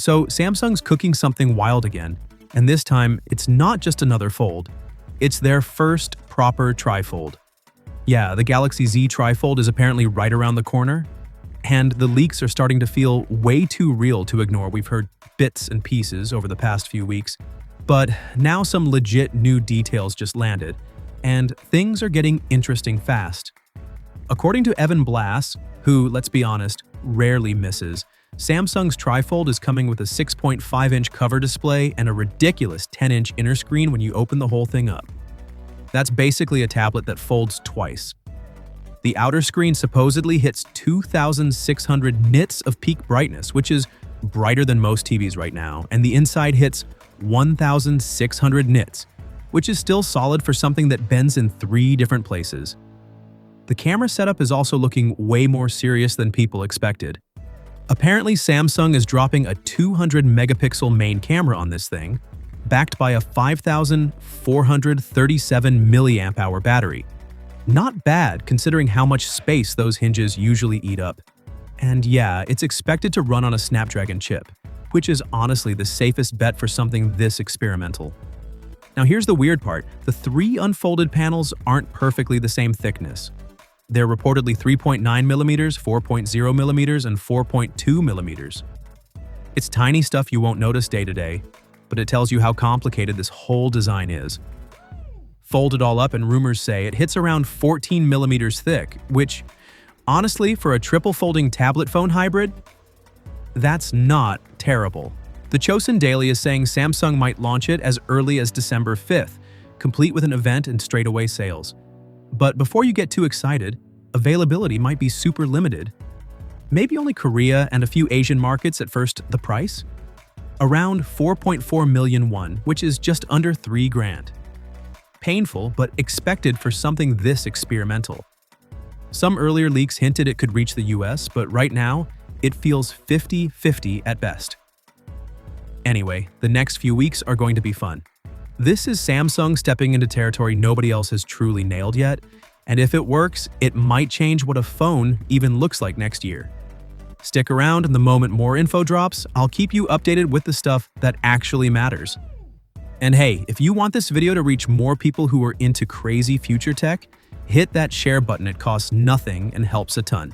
So Samsung's cooking something wild again, and this time it's not just another fold. It's their first proper trifold. Yeah, the Galaxy Z Trifold is apparently right around the corner, and the leaks are starting to feel way too real to ignore. We've heard bits and pieces over the past few weeks, but now some legit new details just landed, and things are getting interesting fast. According to Evan Blass, who, let's be honest, rarely misses, Samsung's Trifold is coming with a 6.5-inch cover display and a ridiculous 10-inch inner screen when you open the whole thing up. That's basically a tablet that folds twice. The outer screen supposedly hits 2,600 nits of peak brightness, which is brighter than most TVs right now, and the inside hits 1,600 nits, which is still solid for something that bends in 3 different places. The camera setup is also looking way more serious than people expected. Apparently, Samsung is dropping a 200-megapixel main camera on this thing, backed by a 5,437 mAh battery. Not bad considering how much space those hinges usually eat up. And yeah, it's expected to run on a Snapdragon chip, which is honestly the safest bet for something this experimental. Now here's the weird part, the 3 unfolded panels aren't perfectly the same thickness. They're reportedly 3.9mm, 4.0mm, and 4.2mm. It's tiny stuff you won't notice day to day, but it tells you how complicated this whole design is. Fold it all up and rumors say it hits around 14mm thick, which, honestly, for a triple folding tablet phone hybrid, that's not terrible. The Chosun Daily is saying Samsung might launch it as early as December 5th, complete with an event and straightaway sales. But before you get too excited, availability might be super limited. Maybe only Korea and a few Asian markets at first. The price? Around 4.4 million won, which is just under $3,000. Painful, but expected for something this experimental. Some earlier leaks hinted it could reach the US, but right now, it feels 50-50 at best. Anyway, the next few weeks are going to be fun. This is Samsung stepping into territory nobody else has truly nailed yet, and if it works, it might change what a phone even looks like next year. Stick around, and the moment more info drops, I'll keep you updated with the stuff that actually matters. And hey, if you want this video to reach more people who are into crazy future tech, hit that share button. It costs nothing and helps a ton.